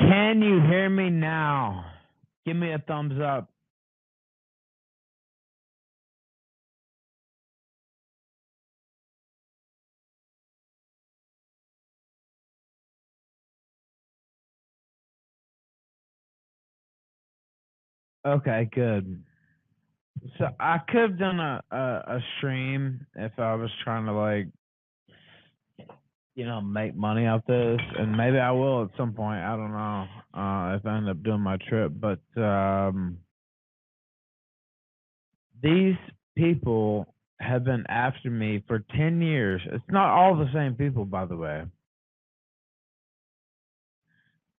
Can you hear me now? Give me a thumbs up. Okay, good. So I could have done a stream if I was trying to make money off this, and maybe I will at some point. I don't know if I end up doing my trip, but these people have been after me for 10 years. It's not all the same people, by the way,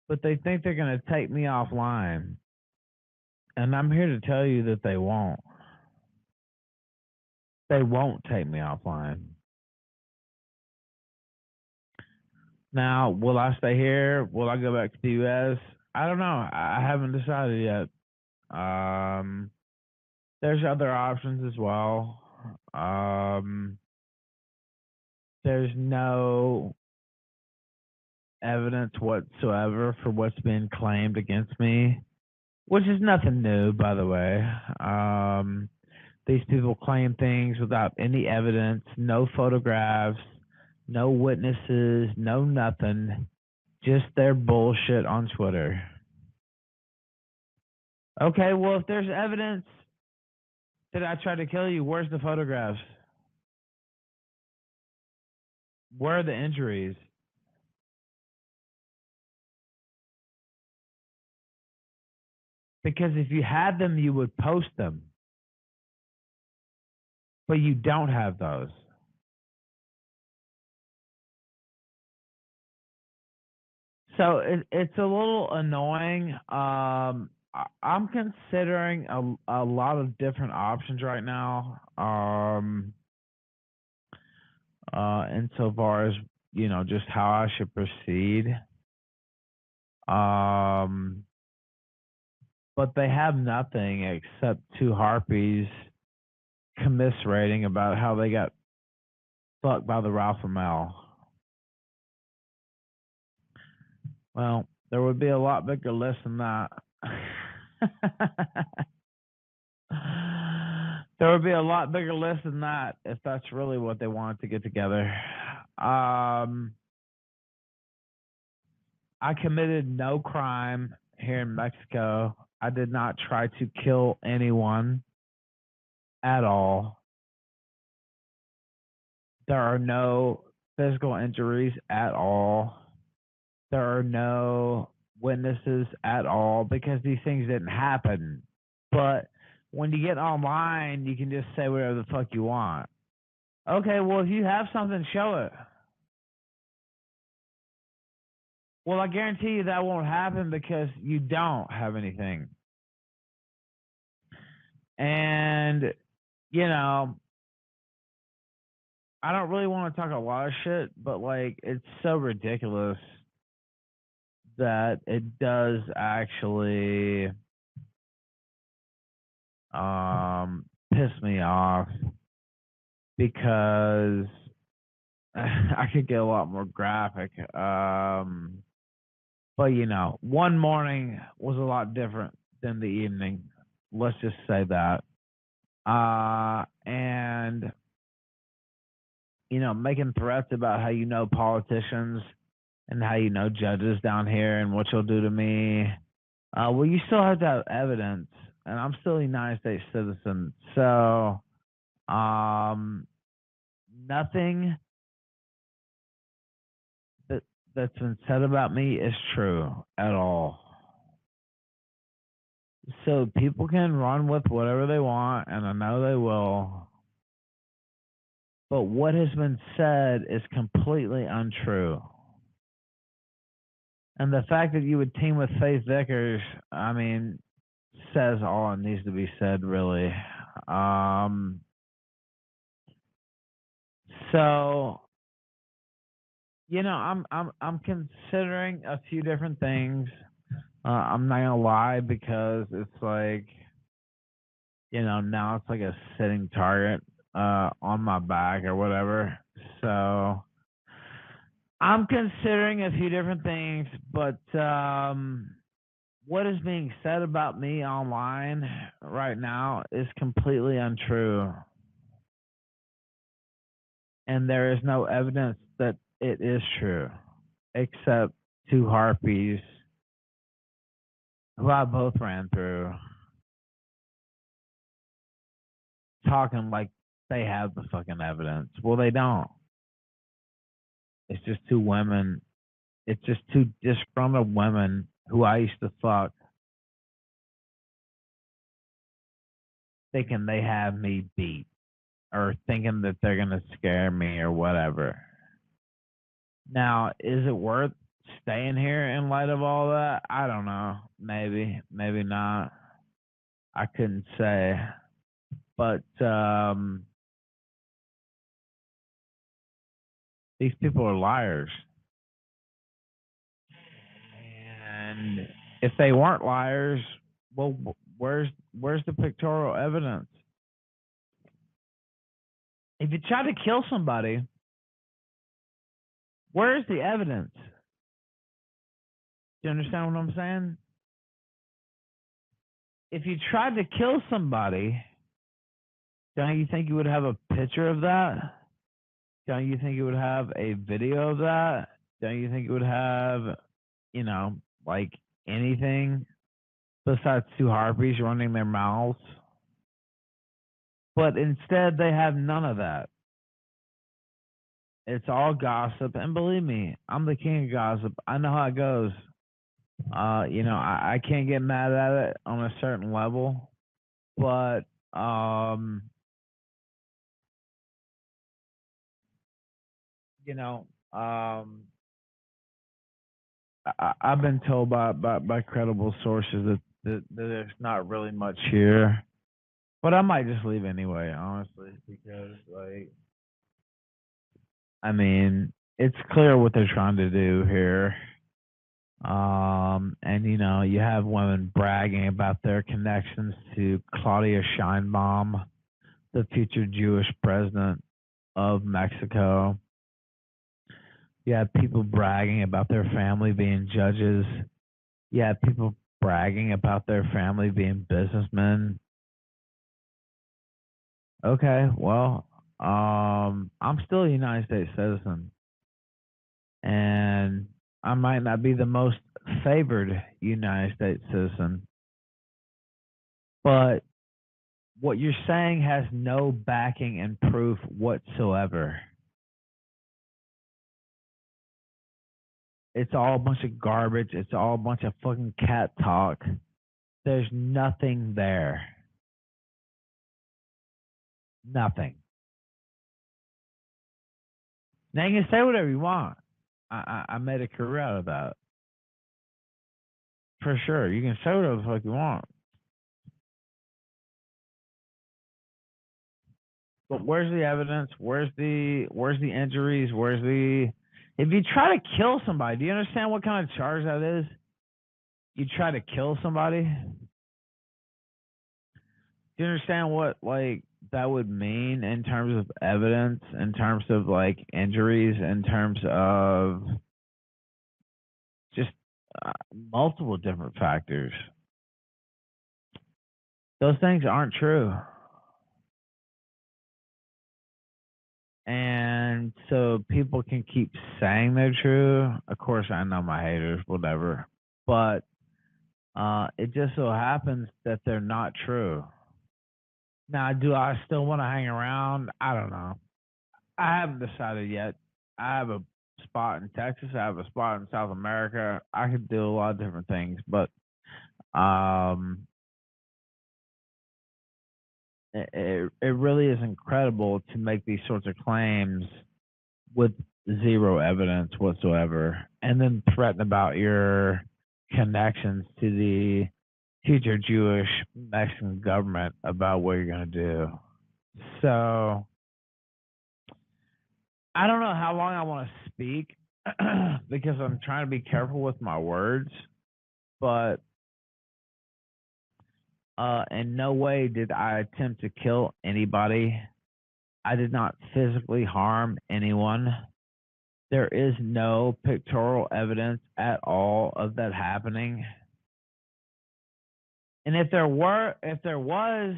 but they think they're going to take me offline. And I'm here to tell you that they won't. They won't take me offline. Now, will I stay here? Will I go back to the US? I don't know. I haven't decided yet. Um, there's other options as well. There's no evidence whatsoever for what's been claimed against me, which is nothing new, by the way. These people claim things without any evidence, no photographs, no witnesses, no nothing, just their bullshit on Twitter. Okay, well, if there's evidence that I tried to kill you, where's the photographs? Where are the injuries? Because if you had them, you would post them. But you don't have those. So it's a little annoying. I'm considering a lot of different options right now. Insofar as just how I should proceed. But they have nothing except two harpies commiserating about how they got fucked by the Ralph Mel. Well, there would be a lot bigger list than that. There would be a lot bigger list than that if that's really what they wanted to get together. I committed no crime here in Mexico. I did not try to kill anyone at all. There are no physical injuries at all. There are no witnesses at all because these things didn't happen. But when you get online, you can just say whatever the fuck you want. Okay, well, if you have something, show it. Well, I guarantee you that won't happen because you don't have anything. And, I don't really want to talk a lot of shit, but it's so ridiculous that it does actually piss me off because I could get a lot more graphic. But one morning was a lot different than the evening. Let's just say that. And making threats about how politicians and how judges down here and what you'll do to me. Well, you still have to have evidence, and I'm still a United States citizen, so nothing that's been said about me is true at all. So people can run with whatever they want, and I know they will. But what has been said is completely untrue. And the fact that you would team with Faith Vickers, I mean, says all it needs to be said, really. So, I'm considering a few different things. I'm not gonna lie because it's now it's like a sitting target on my back or whatever. So I'm considering a few different things, but what is being said about me online right now is completely untrue. And there is no evidence that it is true, except two harpies who I both ran through talking like they have the fucking evidence. Well, they don't. It's just two women. It's just two disgruntled women who I used to fuck thinking they have me beat or thinking that they're going to scare me or whatever. Now, is it worth staying here in light of all that? I don't know. Maybe, maybe not. I couldn't say. But these people are liars. And if they weren't liars, well, where's the pictorial evidence? If you try to kill somebody, where's the evidence? Do you understand what I'm saying? If you tried to kill somebody, don't you think you would have a picture of that? Don't you think you would have a video of that? Don't you think you would have, you know, like anything besides two harpies running their mouths? But instead, they have none of that. It's all gossip, and believe me, I'm the king of gossip. I know how it goes. I can't get mad at it on a certain level, but um, you know, um, I've been told by credible sources that there's not really much here, but I might just leave anyway, honestly, because like, I mean, it's clear what they're trying to do here. And you have women bragging about their connections to Claudia Scheinbaum, the future Jewish president of Mexico. You have people bragging about their family being judges. You have people bragging about their family being businessmen. Okay, well, I'm still a United States citizen, and I might not be the most favored United States citizen, but what you're saying has no backing and proof whatsoever. It's all a bunch of garbage. It's all a bunch of fucking cat talk. There's nothing there. Nothing. Now you can say whatever you want. I made a career out of that. For sure. You can say whatever the fuck you want. But where's the evidence? Where's the injuries? Where's the if you try to kill somebody, do you understand what kind of charge that is? You try to kill somebody? Do you understand what like that would mean in terms of evidence, in terms of like injuries, in terms of just multiple different factors? Those things aren't true. And so people can keep saying they're true. Of course, I know my haters, whatever. But it just so happens that they're not true. Now, do I still want to hang around? I don't know. I haven't decided yet. I have a spot in Texas. I have a spot in South America. I could do a lot of different things, but um, it really is incredible to make these sorts of claims with zero evidence whatsoever, and then threaten about your connections to the future Jewish Mexican government about what you're going to do. So I don't know how long I want to speak because I'm trying to be careful with my words, but in no way did I attempt to kill anybody. I did not physically harm anyone. There is no pictorial evidence at all of that happening. And if there was,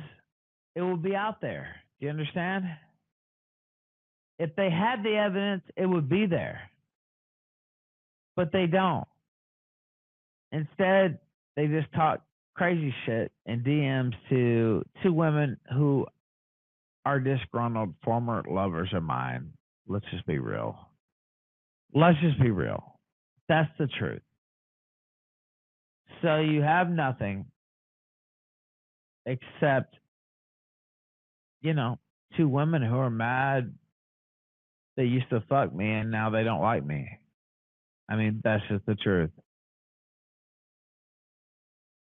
it would be out there. Do you understand? If they had the evidence, it would be there. But they don't. Instead, they just talk crazy shit in DMs to two women who are disgruntled former lovers of mine. Let's just be real. Let's just be real. That's the truth. So you have nothing except, two women who are mad they used to fuck me and now they don't like me. I mean, that's just the truth.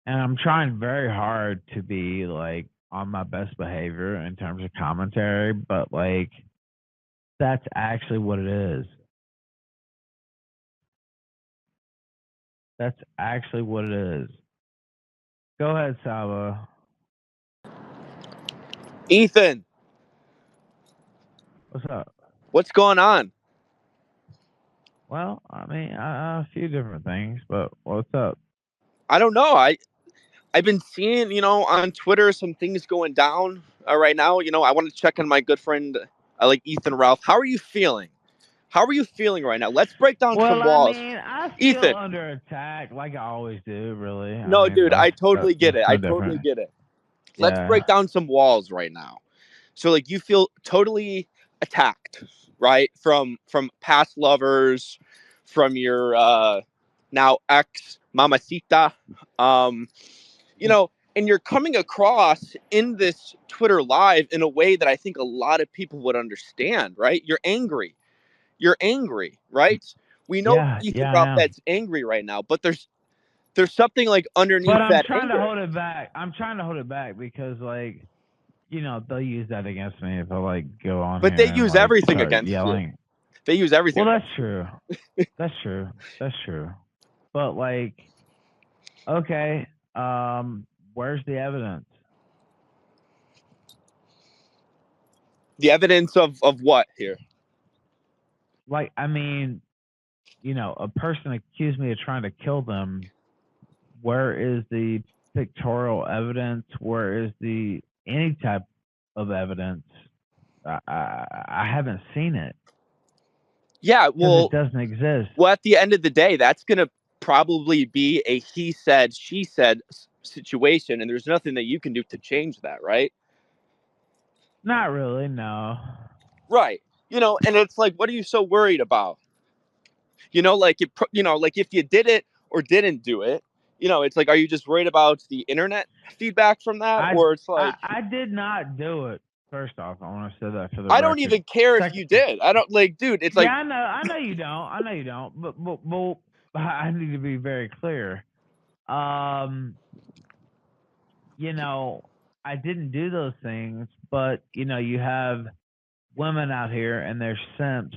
And I'm trying very hard to be like on my best behavior in terms of commentary, but like that's actually what it is. That's actually what it is. Go ahead, Saba. Ethan, What's up? what's going on? Well, I mean, a few different things, but what's up? I don't know. I've been seeing, on Twitter some things going down right now. I want to check on my good friend, like Ethan Ralph. How are you feeling? How are you feeling right now? Let's break down some Well, I walls. mean, I feel Ethan, under attack like I always do, really. I no, mean, dude, I totally get that's it. I no totally different. get it. Let's Yeah. break down some walls right now. So like you feel totally attacked, right? From past lovers, from your now ex mamacita. Um, and you're coming across in this Twitter live in a way that I think a lot of people would understand, right? You're angry. You're angry, right? We know Yeah, Ethan yeah, Ralph I am. that's angry right now, but there's something like underneath But I'm that trying to anger. hold it back. I'm trying to hold it back because, like, they'll use that against me if I like go on But they here and use like everything start against you. yelling. They use everything Well, that's against you. true. That's true. That's true. But like, okay, where's the evidence? The evidence of what here? Like, I mean, a person accused me of trying to kill them. Where is the pictorial evidence? Where is the any type of evidence? I haven't seen it Yeah, because it well, doesn't exist. at the end of the day, that's going to probably be a he said, she said situation, and there's nothing that you can do to change that, right? Not really, no. Right. And it's like, what are you so worried about? Like if you did it or didn't do it, it's like, are you just worried about the internet feedback from that? I Or it's I like, I did not do it. First off, I want to say that for the I don't record. even care if Second, you did. I don't like, dude, it's yeah, like, I know you don't. I know you don't. But I need to be very clear. Um, you know, I didn't do those things, but you have women out here and they're simps.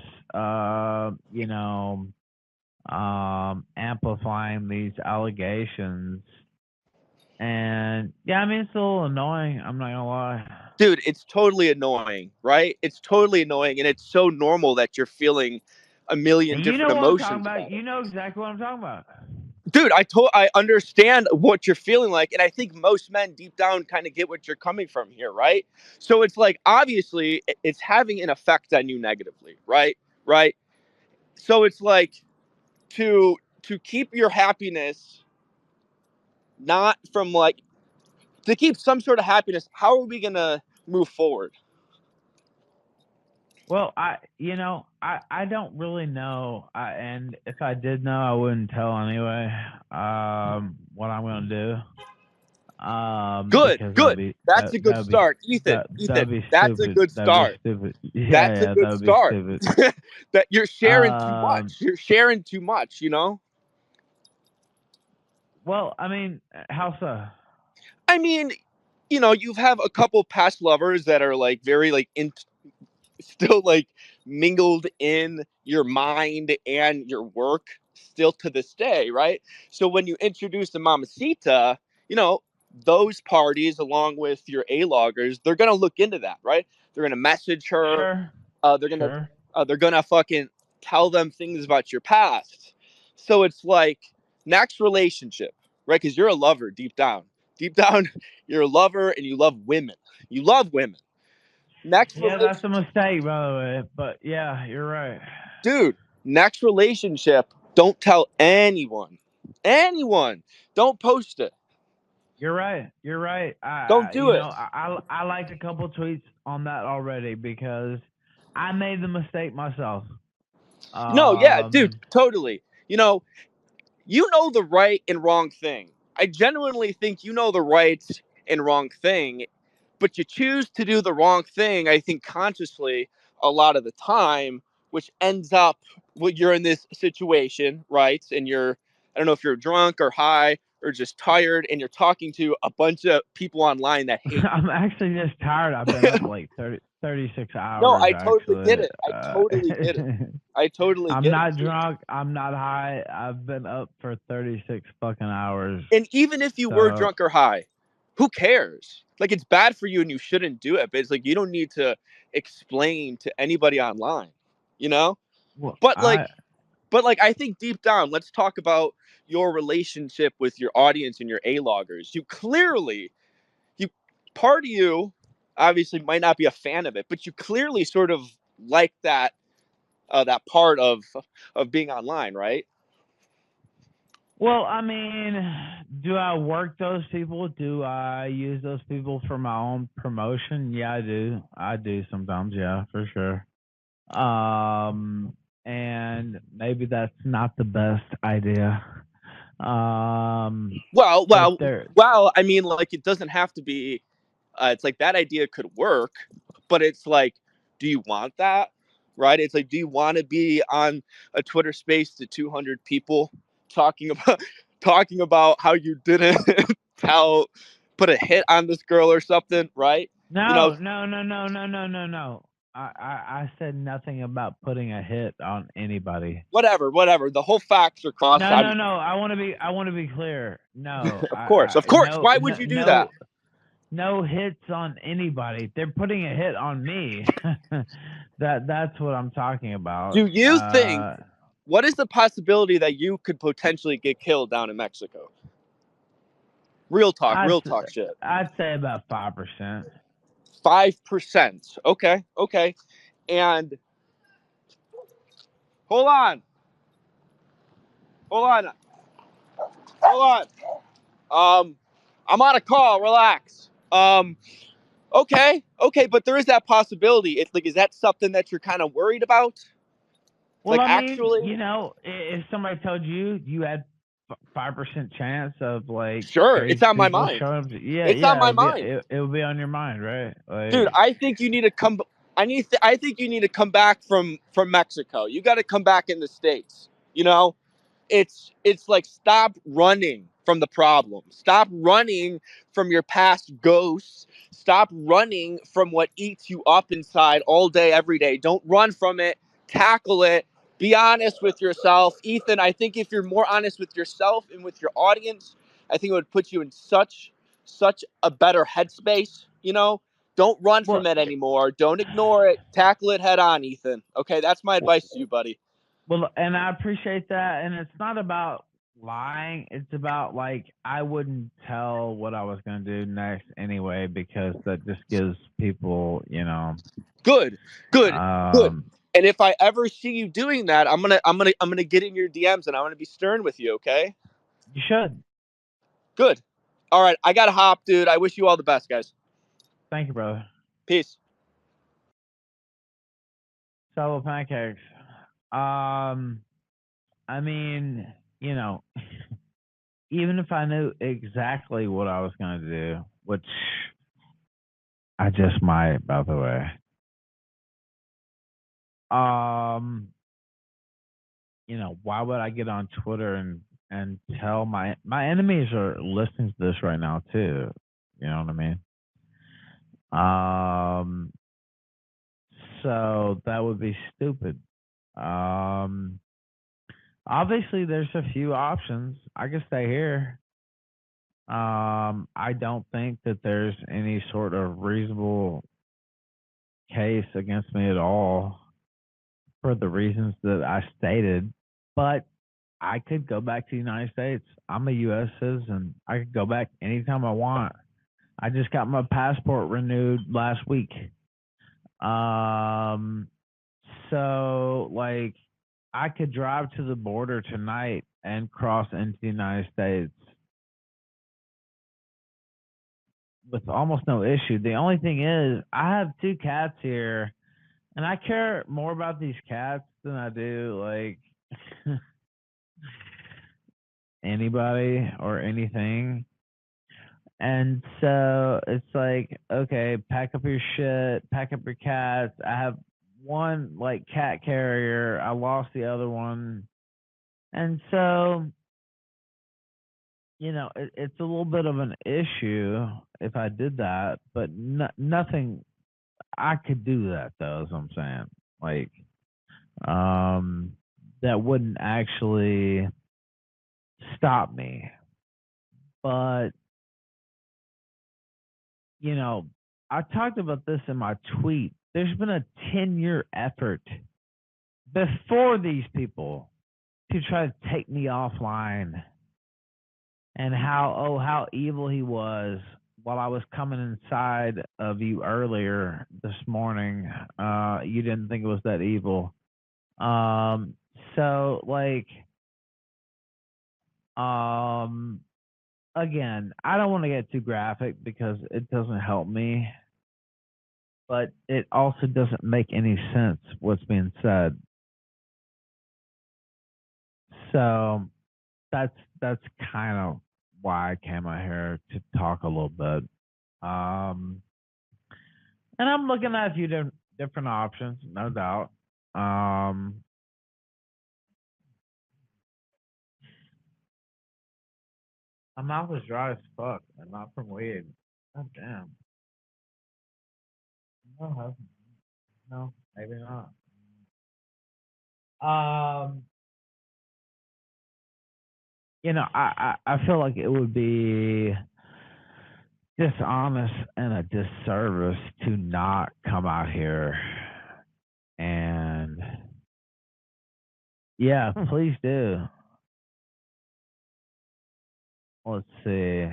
Amplifying these allegations. And yeah, I mean it's a little annoying. I'm not gonna lie. dude, it's totally annoying, right? It's totally annoying. And it's so normal that you're feeling a million And you different know what I'm talking emotions about. about it. You know exactly what I'm talking about. Dude, I understand what you're feeling like, and I think most men deep down kind of get what you're coming from here, right? So it's like, obviously it's having an effect on you negatively, right. So it's like, to keep your happiness, not from like, to keep some sort of happiness, how are we gonna move forward? Well, I don't really know. And if I did know, I wouldn't tell anyway. What I'm gonna do. Good, Because good. That's a good that'd be start, Ethan. that'd be That's a stupid. good That'd be start. stupid. Yeah, That's a yeah, good that'd be start. stupid. That you're sharing too Um, much. You're sharing too much. well, I mean, how so? I mean, you have a couple past lovers that are like very like still like mingled in your mind and your work still to this day, right? So when you introduce the mamacita, you know, those parties along with your A-loggers, they're gonna look into that, right? They're gonna message her. Sure, They're gonna sure. they're gonna fucking tell them things about your past. So it's like next relationship, right? Because you're a lover deep down. Deep down, you're a lover and you love women. You love women. Next Yeah, that's a relationship, mistake, by the way. But yeah, you're right. dude. Next relationship, don't tell anyone. Anyone. Don't post it. You're right. You're right. Don't do it. I liked a couple tweets on that already because I made the mistake myself. No, yeah, dude, Um, totally. You know the right and wrong thing. I genuinely think you know the right and wrong thing, but you choose to do the wrong thing, I think consciously a lot of the time, which ends up when you're in this situation, right? And I don't know if you're drunk or high or just tired and you're talking to a bunch of people online that hate you. I'm actually just tired. I've been up like 36 No, hours I totally get actually. it. I totally get it. I totally I'm get it, not dude. drunk. I'm not high. I've been up for 36 fucking hours. And even if you were So, drunk or high, who cares? Like it's bad for you and you shouldn't do it, but it's like you don't need to explain to anybody online, you know? well, But like but like I think deep down, let's talk about your relationship with your audience and your A-loggers. You part of you obviously might not be a fan of it, but you clearly sort of like that part of being online, right? well, I mean, do I work those people? Do I use those people for my own promotion? Yeah, I do. I do sometimes. Yeah, for sure. And maybe that's not the best idea. Um, Well, but well, there, well, I mean like it doesn't have to be it's like that idea could work, but it's like, do you want that? Right? It's like, do you want to be on a Twitter space to 200 people talking about talking about how you didn't tell put a hit on this girl or something, right? You know, no, no, no, no, no, no, no, no. I said nothing about putting a hit on anybody. whatever. The whole facts are crossed. No, no, no. I want to be clear. No, Of course, of course. no, Why would no, you do that? no, no hits on anybody. They're putting a hit on me. That's what I'm talking about. Do you think what is the possibility that you could potentially get killed down in Mexico? I'd Real s- talk shit. I'd say about 5%. 5%. Okay, okay. And hold on, hold on, hold on. I'm on a call. Relax. Okay, okay, but there is that possibility. It's like, is that something that you're kind of worried about? Well, Like, I mean, actually, you know, if somebody told you you had 5% chance of like sure, it's crazy on my people mind. showing up, yeah, It's on yeah, my mind, it would be on your mind, right? dude. Like, I think you need to come. I think you need to come back from Mexico. You got to come back in the states. You know, it's like stop running from the problem. Stop running from your past ghosts. Stop running from what eats you up inside all day every day. Don't run from it. Tackle it. Be honest with yourself. Ethan, I think if you're more honest with yourself and with your audience, I think it would put you in such a better headspace, you know? Don't run well, from it anymore. Don't ignore it. Tackle it head on, Ethan. Okay, that's my well, advice to you, buddy. well, and I appreciate that. And it's not about lying. It's about like I wouldn't tell what I was gonna do next anyway because that just gives people, Good, good, good. um, And if I ever see you doing that, I'm gonna get in your DMs and I'm gonna be stern with you. Okay. you should. Good. All right. I gotta hop, dude. I wish you all the best, guys. Thank you, brother. Peace. Solo pancakes. Um, I mean, you know, even if I knew exactly what I was going to do, which I just might, by the way, um, why would I get on Twitter and tell my enemies are listening to this right now too. You know what I mean? Um, so that would be stupid. Um, obviously, there's a few options. I could stay here. I don't think that there's any sort of reasonable case against me at all. for the reasons that I stated, but I could go back to the United States. I'm a U.S. citizen. I could go back anytime I want. I just got my passport renewed last week. Um, so like I could drive to the border tonight and cross into the United States with almost no issue. The only thing is I have two cats here and I care more about these cats than I do like anybody or anything. And so it's like, okay, pack up your shit, pack up your cats. I have one like cat carrier. I lost the other one. And so, it's a little bit of an issue if I did that, but nothing I could do that though, is what I'm saying. Like, um, that wouldn't actually stop me. But, you know, I talked about this in my tweet. There's been a 10-year effort before these people to try to take me offline and how evil he was while I was coming inside of you earlier this morning. You didn't think it was that evil. Um so like um again, I don't want to get too graphic because it doesn't help me, but it also doesn't make any sense what's being said. So that's kind of why I came out here to talk a little bit. Um And I'm looking at a few different options, no doubt. Um, my mouth is dry as fuck, and not from weed. God damn. No, no, maybe not. Um, I feel like it would be dishonest and a disservice to not come out here. And yeah, please do. Let's see.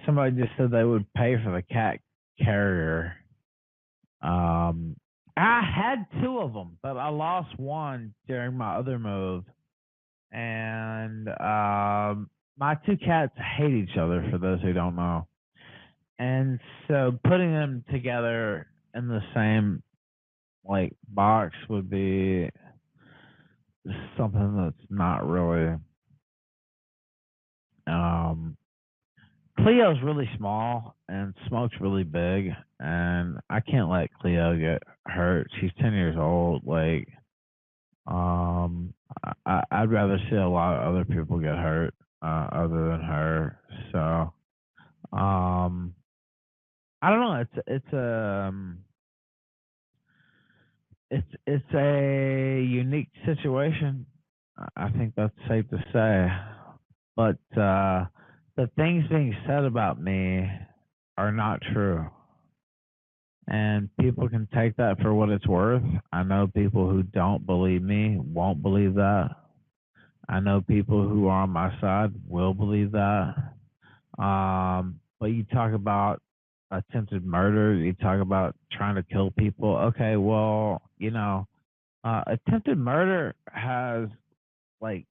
Somebody just said they would pay for the cat carrier. Um, I had two of them, but I lost one during my other move, and my two cats hate each other. For those who don't know, and so putting them together in the same like box would be something that's not really. Um, Cleo's really small and Smoke's really big, and I can't let Cleo get hurt. She's 10 years old. Like, I'd rather see a lot of other people get hurt other than her. So, um, I don't know. It's a unique situation. I think that's safe to say. But the things being said about me are not true. And people can take that for what it's worth. I know people who don't believe me won't believe that. I know people who are on my side will believe that. But you talk about attempted murder, you talk about trying to kill people. Okay, well, attempted murder has like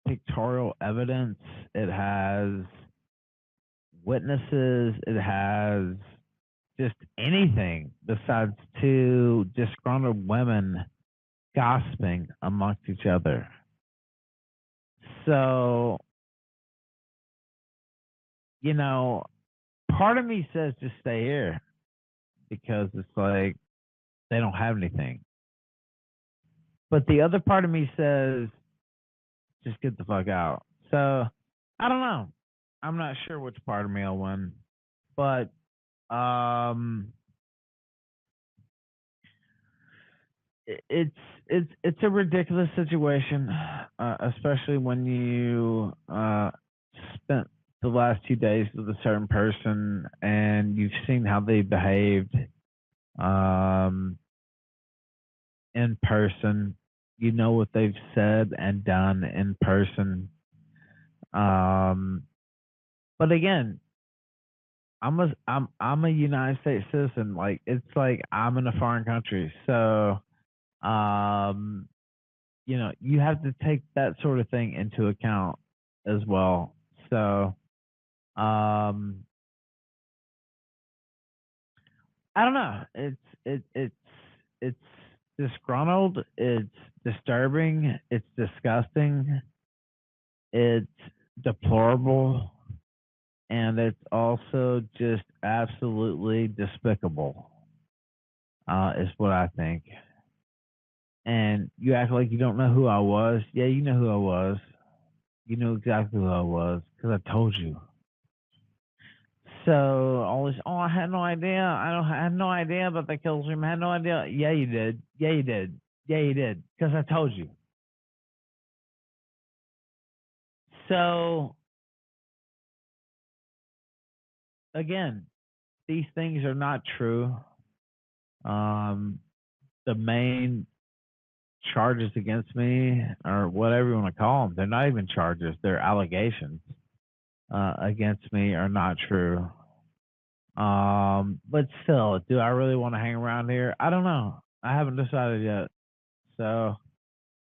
pictorial evidence, it has witnesses, it has just anything besides two disgruntled women gossiping amongst each other. So, you know, part of me says just stay here because it's like they don't have anything. But the other part of me says just get the fuck out. So I don't know. I'm not sure which part of me will win. But um it's it's a ridiculous situation, especially when you spent the last 2 days with a certain person and you've seen how they behaved um, in person. You know what they've said and done in person. Um, but again, I'm a United States citizen. Like it's like I'm in a foreign country, so um, you have to take that sort of thing into account as well. So, um, I don't know. It's disgruntled. It's disturbing. It's disgusting. It's deplorable, and it's also just absolutely despicable. Is what I think. And you act like you don't know who I was. Yeah, you know who I was. You know exactly who I was because I told you. So all this, oh, I had no idea. I had no idea about the kill stream. I had no idea. Yeah, you did. Yeah, you did. Yeah, you did. Because I told you. So again, these things are not true. Um, the main charges against me, or whatever you want to call them, they're not even charges. They're allegations against me are not true. But still, do I really want to hang around here? I don't know. I haven't decided yet. So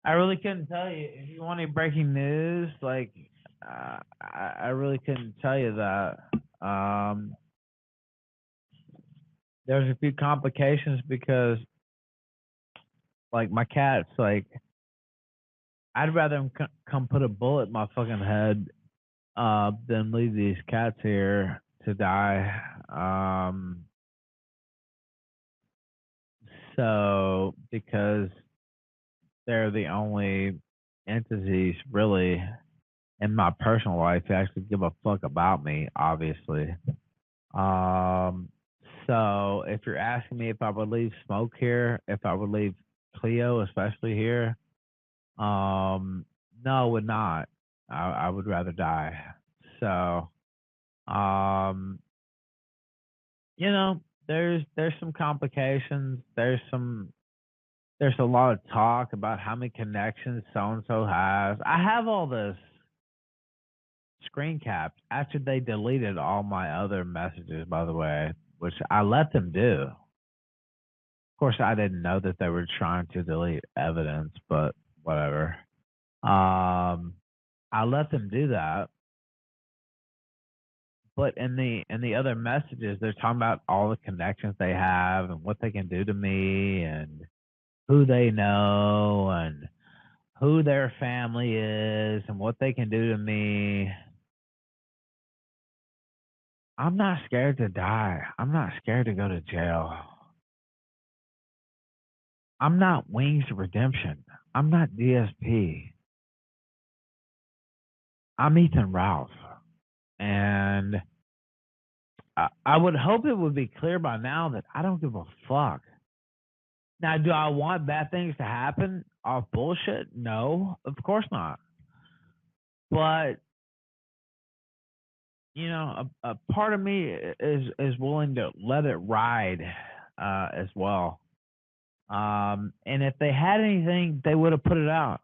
I really couldn't tell you if you want any breaking news. Like, I really couldn't tell you that. Um, there's a few complications because, like, my cats, like, I'd rather them come put a bullet in my fucking head than leave these cats here to die. So because they're the only entities really in my personal life who actually give a fuck about me, obviously. Um, so if you're asking me if I would leave Smoke here, if I would leave Cleo, especially here, no, I would not. I would rather die. So, um, there's some complications. There's a lot of talk about how many connections so and so has. I have all this screen capped after they deleted all my other messages, by the way, which I let them do. Of course, I didn't know that they were trying to delete evidence, but whatever. I let them do that. But in the other messages, they're talking about all the connections they have and what they can do to me and who they know and who their family is and what they can do to me. I'm not scared to die. I'm not scared to go to jail. I'm not Wings of Redemption. I'm not DSP. I'm Ethan Ralph. And I would hope it would be clear by now that I don't give a fuck. Now, do I want bad things to happen off bullshit? No, of course not. But a part of me is willing to let it ride as well. And if they had anything, they would have put it out.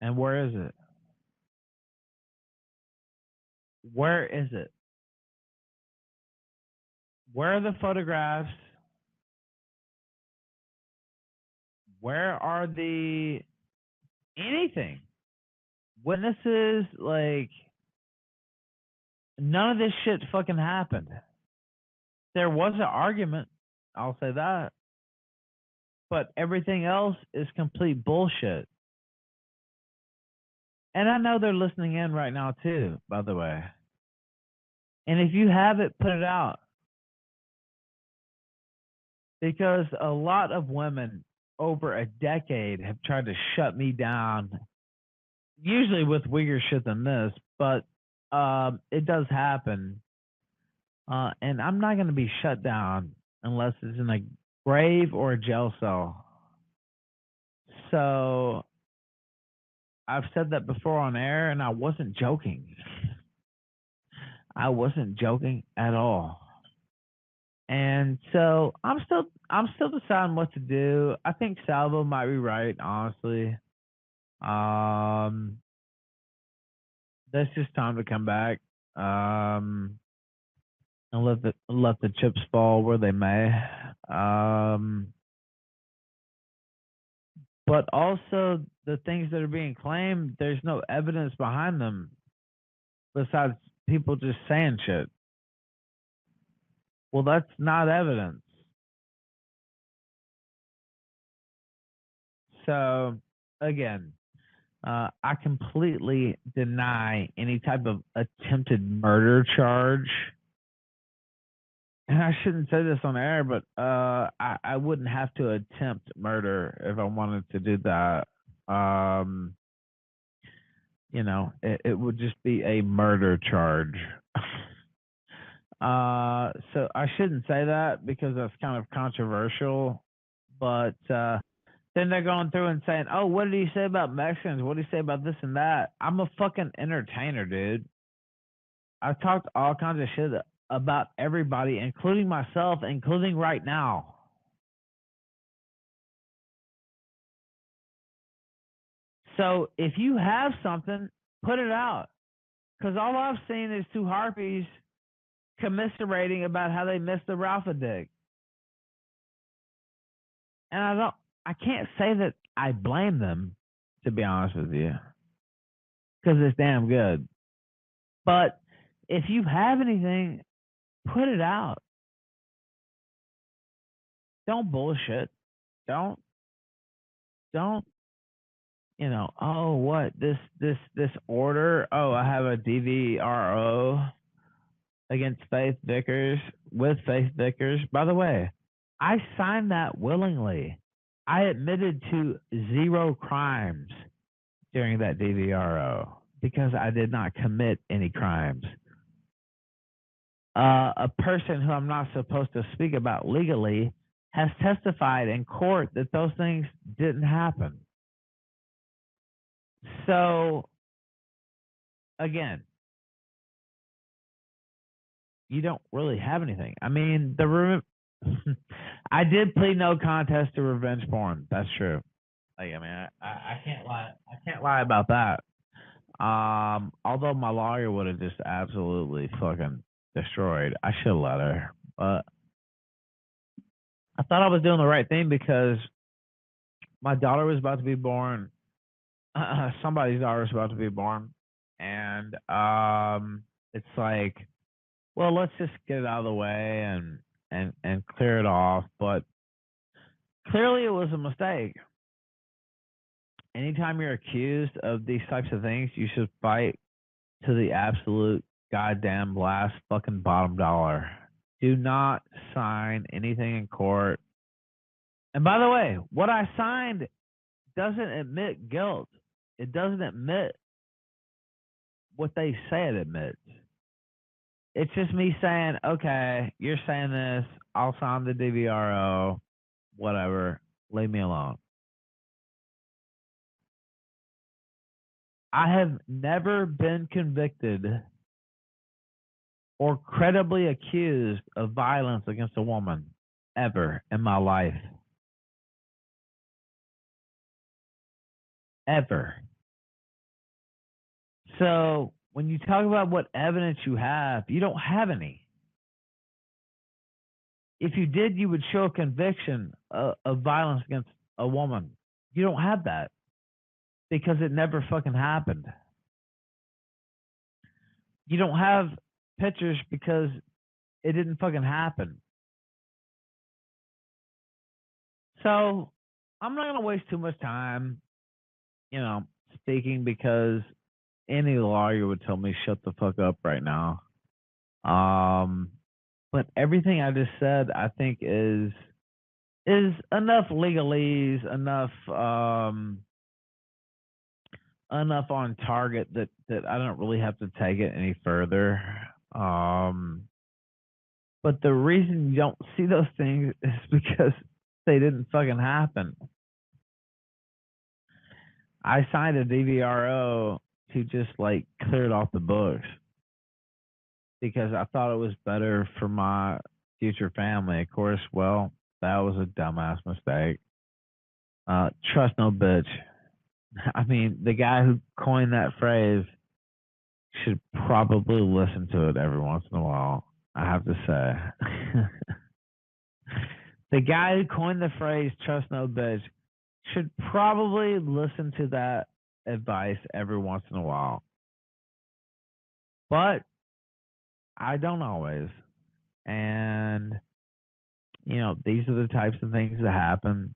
And where is it? Where is it? Where are the photographs? Where are the anything? Witnesses? Like, none of this shit fucking happened. There was an argument, I'll say that. But everything else is complete bullshit. And I know they're listening in right now too, by the way. And if you have it, put it out. Because a lot of women over a decade have tried to shut me down, usually with weirder shit than this, but it does happen. And I'm not going to be shut down unless it's in a grave or a jail cell. So I've said that before on air, and I wasn't joking. I wasn't joking at all. And so I'm still deciding what to do. I think Salvo might be right, honestly. Um, that's just time to come back. And let the chips fall where they may. Um, but also the things that are being claimed, there's no evidence behind them besides people just saying shit. Well, that's not evidence. So again, I completely deny any type of attempted murder charge. And I shouldn't say this on air, but I wouldn't have to attempt murder if I wanted to do that. Um, it would just be a murder charge. So I shouldn't say that because that's kind of controversial. But then they're going through and saying, "Oh, what did he say about Mexicans? What did he say about this and that?" I'm a fucking entertainer, dude. I've talked all kinds of shit about everybody, including myself, including right now. So if you have something, put it out. Because all I've seen is two harpies commiserating about how they missed the Ralph dick. And I can't say that I blame them, to be honest with you, because it's damn good. But if you have anything, put it out. Don't bullshit. Don't don't oh, what, this order, oh, I have a DVRO against Faith Vickers, with Faith Vickers. By the way, I signed that willingly. I admitted to 0 crimes during that DVRO because I did not commit any crimes. A person who I'm not supposed to speak about legally has testified in court that those things didn't happen. So, again, you don't really have anything. I mean, I did plead no contest to revenge porn. That's true. Like, I mean, I can't lie. I can't lie about that. Although my lawyer would have just absolutely fucking destroyed. I should have let her, but I thought I was doing the right thing because my daughter was about to be born. Somebody's daughter was about to be born, and it's like, well, let's just get it out of the way and clear it off. But clearly, it was a mistake. Anytime you're accused of these types of things, you should fight to the absolute goddamn last fucking bottom dollar. Do not sign anything in court. And by the way, what I signed doesn't admit guilt. It doesn't admit what they say it admits. It's just me saying, okay, you're saying this. I'll sign the DVRO. Whatever. Leave me alone. I have never been convicted or credibly accused of violence against a woman ever in my life. Ever. So when you talk about what evidence you have, you don't have any. If you did, you would show a conviction of violence against a woman. You don't have that because it never fucking happened. You don't have pictures because it didn't fucking happen. So I'm not gonna waste too much time, speaking because any lawyer would tell me shut the fuck up right now. But everything I just said, I think is enough legalese, enough on target that I don't really have to take it any further. But the reason you don't see those things is because they didn't fucking happen. I signed a DVRO to just like clear it off the books because I thought it was better for my future family. Of course, well, that was a dumbass mistake. Trust no bitch. I mean, the guy who coined that phrase should probably listen to it every once in a while. I have to say. The guy who coined the phrase "trust no bitch" should probably listen to that advice every once in a while. But I don't always. And, these are the types of things that happen.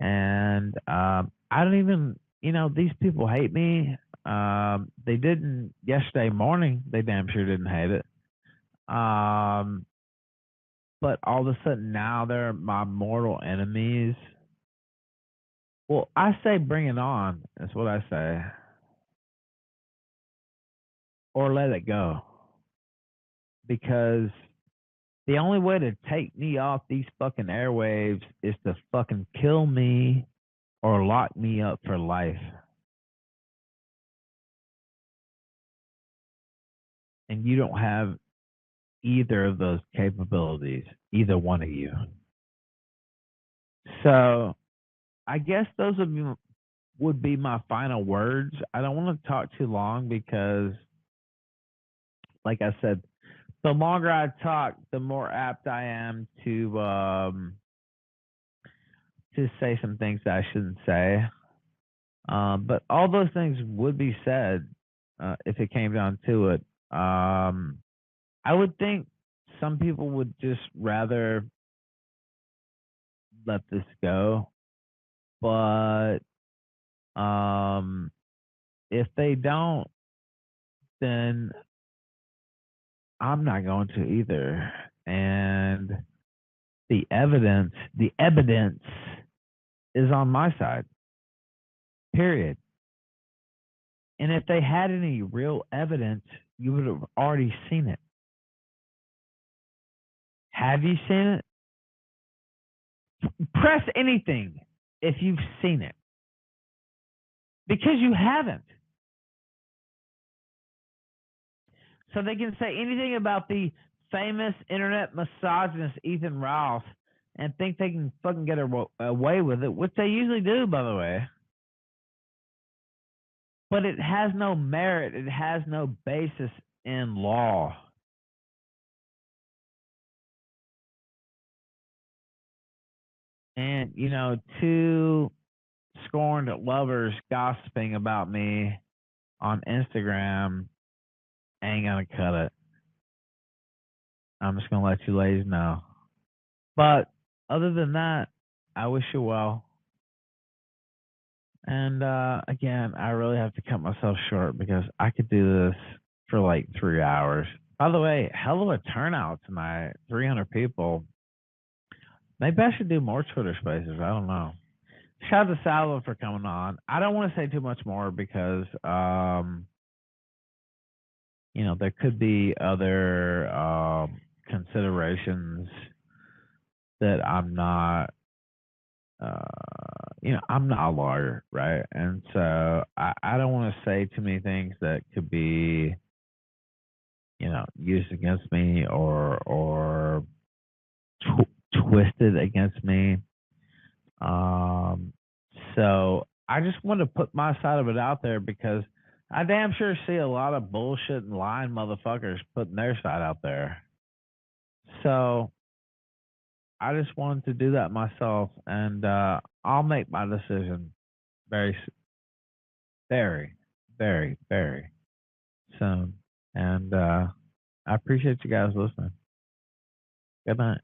And I don't even, these people hate me. They didn't yesterday morning. They damn sure didn't hate it. But all of a sudden now they're my mortal enemies. Well, I say bring it on. That's what I say. Or let it go. Because the only way to take me off these fucking airwaves is to fucking kill me or lock me up for life. And you don't have either of those capabilities, either one of you. So I guess those would be my final words. I don't want to talk too long because, like I said, the longer I talk, the more apt I am to say some things that I shouldn't say. But all those things would be said if it came down to it. I would think some people would just rather let this go, but if they don't, then I'm not going to either. And the evidence is on my side. Period. And if they had any real evidence, you would have already seen it. Have you seen it? Press anything if you've seen it. Because you haven't. So they can say anything about the famous internet misogynist Ethan Ross and think they can fucking get away with it, which they usually do, by the way. But it has no merit. It has no basis in law. And, two scorned lovers gossiping about me on Instagram ain't gonna cut it. I'm just gonna let you ladies know. But other than that, I wish you well. And again, I really have to cut myself short because I could do this for like 3 hours. By the way, hell of a turnout tonight. 300 people. Maybe I should do more Twitter spaces. I don't know. Shout out to Salva for coming on. I don't want to say too much more because there could be other considerations that I'm not I'm not a lawyer, right? And so I don't want to say too many things that could be, used against me or twisted against me. So I just want to put my side of it out there because I damn sure see a lot of bullshit and lying motherfuckers putting their side out there. So I just wanted to do that myself, and I'll make my decision very, very, very, very soon. And I appreciate you guys listening. Good night.